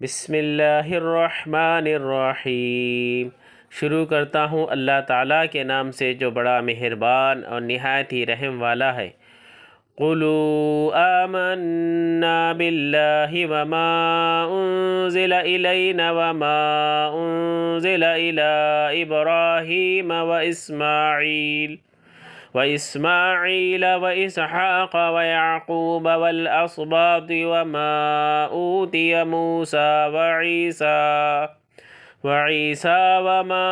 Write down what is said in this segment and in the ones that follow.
بسم اللہ الرحمن الرحیم۔ شروع کرتا ہوں اللہ تعالیٰ کے نام سے جو بڑا مہربان اور نہایت ہی رحم والا ہے۔ قُلُوا آمَنَّا بِاللَّهِ وَمَا أُنزِلَ إِلَيْنَا وَمَا أُنزِلَ إِلَىٰ إِبْرَاهِيمَ وإسماعيل وإسحاق ويعقوب والأسباط وما أوتي موسى وعيسى وما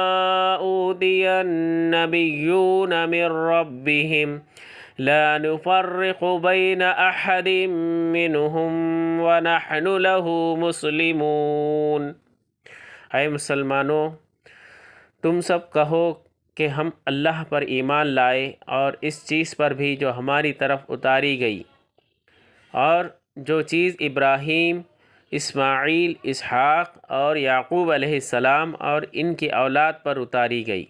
أوتي النبيون من ربهم لا نفرق بين أحد منهم ونحن له مسلمون۔ اے مسلمانوں، تم سب کہو کہ ہم اللہ پر ایمان لائے اور اس چیز پر بھی جو ہماری طرف اتاری گئی، اور جو چیز ابراہیم، اسماعیل، اسحاق اور یعقوب علیہ السلام اور ان کی اولاد پر اتاری گئی،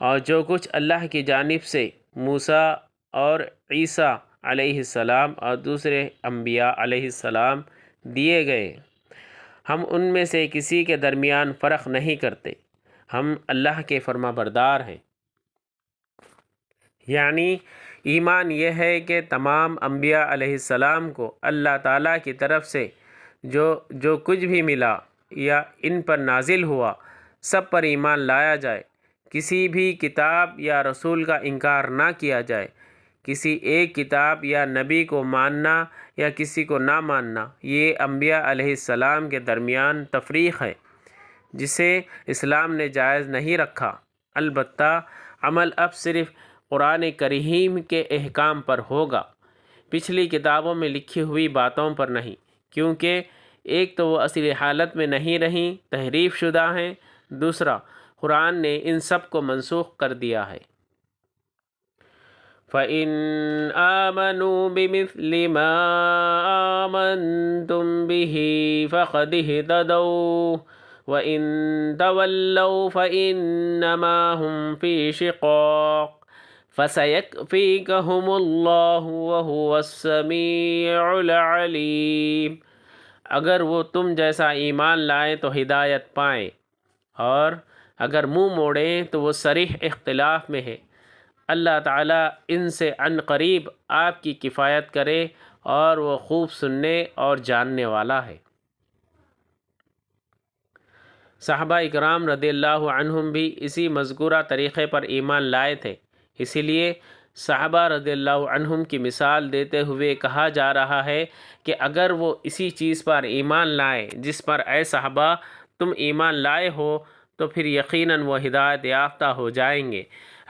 اور جو کچھ اللہ کی جانب سے موسیٰ اور عیسیٰ علیہ السلام اور دوسرے انبیاء علیہ السلام دیے گئے، ہم ان میں سے کسی کے درمیان فرق نہیں کرتے، ہم اللہ کے فرما بردار ہیں۔ یعنی ایمان یہ ہے کہ تمام انبیاء علیہ السلام کو اللہ تعالیٰ کی طرف سے جو کچھ بھی ملا یا ان پر نازل ہوا، سب پر ایمان لایا جائے، کسی بھی کتاب یا رسول کا انکار نہ کیا جائے، کسی ایک کتاب یا نبی کو ماننا یا کسی کو نہ ماننا، یہ انبیاء علیہ السلام کے درمیان تفریق ہے جسے اسلام نے جائز نہیں رکھا۔ البتہ عمل اب صرف قرآن کریم کے احکام پر ہوگا، پچھلی کتابوں میں لکھی ہوئی باتوں پر نہیں، کیونکہ ایک تو وہ اصلی حالت میں نہیں رہیں، تحریف شدہ ہیں، دوسرا قرآن نے ان سب کو منسوخ کر دیا ہے۔ فَإِنْ آمَنُوا بِمِثْلِ مَا آمَنْتُمْ بِهِ فَقَدِ اهْتَدَوْا وَإِن تَوَلَّوْا فَإِنَّمَا هُمْ فِي شِقَاقٍ فَسَيَكْفِيكَهُمُ اللَّهُ وَهُوَ السَّمِيعُ الْعَلِيمُ۔ اگر وہ تم جیسا ایمان لائیں تو ہدایت پائیں، اور اگر منہ موڑیں تو وہ صریح اختلاف میں ہے۔ اللہ تعالیٰ ان سے عن قریب آپ کی کفایت کرے، اور وہ خوب سننے اور جاننے والا ہے۔ صحابہ اکرام رضی اللہ عنہم بھی اسی مذکورہ طریقے پر ایمان لائے تھے، اسی لیے صحابہ رضی اللہ عنہم کی مثال دیتے ہوئے کہا جا رہا ہے کہ اگر وہ اسی چیز پر ایمان لائیں جس پر اے صحابہ تم ایمان لائے ہو تو پھر یقیناً وہ ہدایت یافتہ ہو جائیں گے۔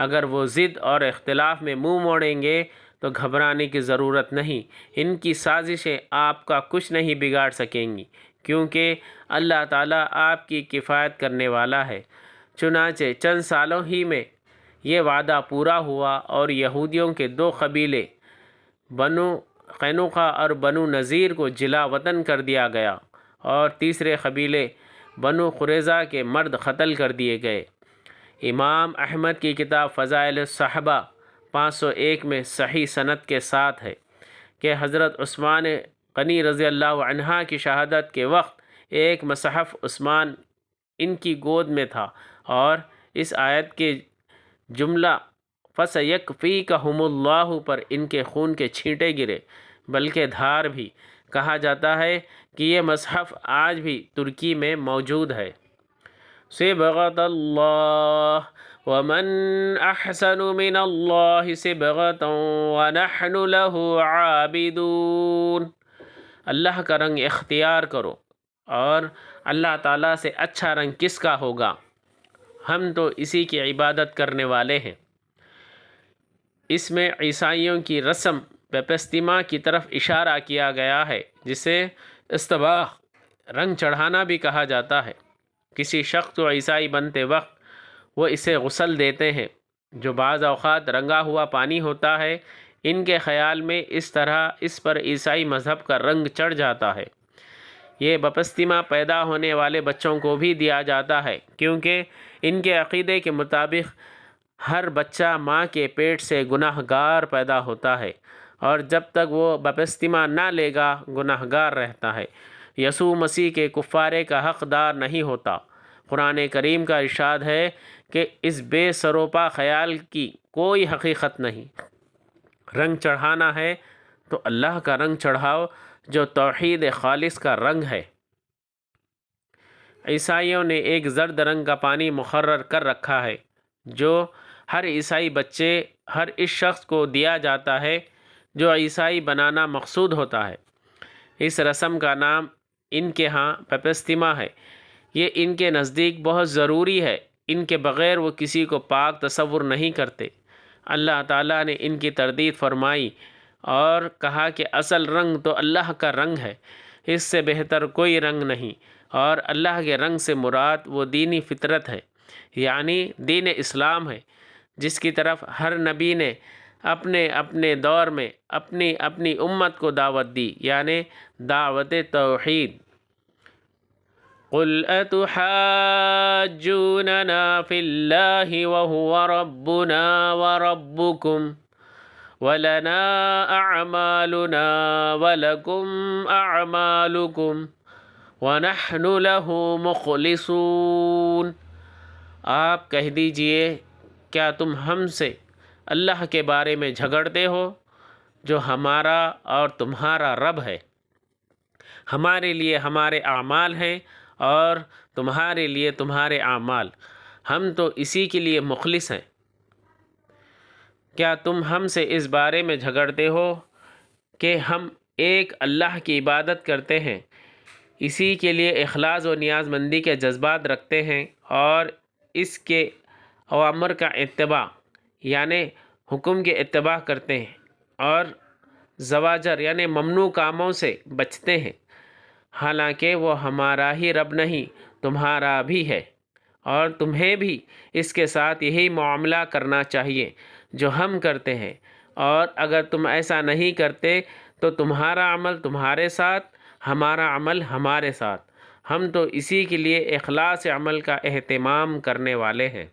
اگر وہ ضد اور اختلاف میں منہ موڑیں گے تو گھبرانے کی ضرورت نہیں، ان کی سازشیں آپ کا کچھ نہیں بگاڑ سکیں گی، کیونکہ اللہ تعالیٰ آپ کی کفایت کرنے والا ہے۔ چنانچہ چند سالوں ہی میں یہ وعدہ پورا ہوا اور یہودیوں کے دو قبیلے بنو قینقاع اور بنو نذیر کو جلا وطن کر دیا گیا، اور تیسرے قبیلے بنو قریظہ کے مرد قتل کر دیے گئے۔ امام احمد کی کتاب فضائل الصحابہ 501 میں صحیح سند کے ساتھ ہے کہ حضرت عثمان غنی رضی اللہ عنہ کی شہادت کے وقت ایک مصحف عثمان ان کی گود میں تھا، اور اس آیت کے جملہ فَسَيَكْفِيكَهُمُ اللَّهُ پر ان کے خون کے چھینٹے گرے، بلکہ دھار بھی۔ کہا جاتا ہے کہ یہ مصحف آج بھی ترکی میں موجود ہے۔ صبغۃ اللہ ومن احسن من اللہ صبغۃ ونحن له عابدون۔ اللہ کا رنگ اختیار کرو، اور اللہ تعالیٰ سے اچھا رنگ کس کا ہوگا، ہم تو اسی کی عبادت کرنے والے ہیں۔ اس میں عیسائیوں کی رسم بپتسمہ کی طرف اشارہ کیا گیا ہے، جسے اصطباغ رنگ چڑھانا بھی کہا جاتا ہے۔ کسی شخص کو عیسائی بنتے وقت وہ اسے غسل دیتے ہیں، جو بعض اوقات رنگا ہوا پانی ہوتا ہے۔ ان کے خیال میں اس طرح اس پر عیسائی مذہب کا رنگ چڑھ جاتا ہے۔ یہ بپتسمہ پیدا ہونے والے بچوں کو بھی دیا جاتا ہے، کیونکہ ان کے عقیدے کے مطابق ہر بچہ ماں کے پیٹ سے گناہ گار پیدا ہوتا ہے، اور جب تک وہ بپتسمہ نہ لے گا گناہ گار رہتا ہے۔ یسوع مسیح کے کفارے کا حقدار نہیں ہوتا۔ قرآن کریم کا ارشاد ہے کہ اس بے سروپا خیال کی کوئی حقیقت نہیں۔ رنگ چڑھانا ہے تو اللہ کا رنگ چڑھاؤ جو توحید خالص کا رنگ ہے۔ عیسائیوں نے ایک زرد رنگ کا پانی مقرر کر رکھا ہے جو ہر عیسائی بچے ہر اس شخص کو دیا جاتا ہے جو عیسائی بنانا مقصود ہوتا ہے۔ اس رسم کا نام ان کے ہاں بپتسمہ ہے۔ یہ ان کے نزدیک بہت ضروری ہے، ان کے بغیر وہ کسی کو پاک تصور نہیں کرتے۔ اللہ تعالیٰ نے ان کی تردید فرمائی اور کہا کہ اصل رنگ تو اللہ کا رنگ ہے، اس سے بہتر کوئی رنگ نہیں، اور اللہ کے رنگ سے مراد وہ دینی فطرت ہے، یعنی دین اسلام ہے، جس کی طرف ہر نبی نے اپنے اپنے دور میں اپنی اپنی امت کو دعوت دی، یعنی دعوت توحید۔ قُلْ أَتُحَاجُّونَنَا فِي اللَّهِ وَهُوَ رَبُّنَا وَرَبُّكُمْ وَلَنَا أَعْمَالُنَا وَلَكُمْ أَعْمَالُكُمْ وَنَحْنُ لَهُ مُخْلِصُونَ۔ آپ کہہ دیجئے کیا تم ہم سے اللہ کے بارے میں جھگڑتے ہو جو ہمارا اور تمہارا رب ہے؟ ہمارے لیے ہمارے اعمال ہیں اور تمہارے لیے تمہارے اعمال، ہم تو اسی کے لیے مخلص ہیں۔ کیا تم ہم سے اس بارے میں جھگڑتے ہو کہ ہم ایک اللہ کی عبادت کرتے ہیں، اسی کے لیے اخلاص و نیاز مندی کے جذبات رکھتے ہیں اور اس کے اوامر کا اتباع یعنی حکم کے اتباع کرتے ہیں اور زواجر یعنی ممنوع کاموں سے بچتے ہیں، حالانکہ وہ ہمارا ہی رب نہیں تمہارا بھی ہے، اور تمہیں بھی اس کے ساتھ یہی معاملہ کرنا چاہیے جو ہم کرتے ہیں، اور اگر تم ایسا نہیں کرتے تو تمہارا عمل تمہارے ساتھ، ہمارا عمل ہمارے ساتھ، ہم تو اسی کے لیے اخلاص عمل کا اہتمام کرنے والے ہیں۔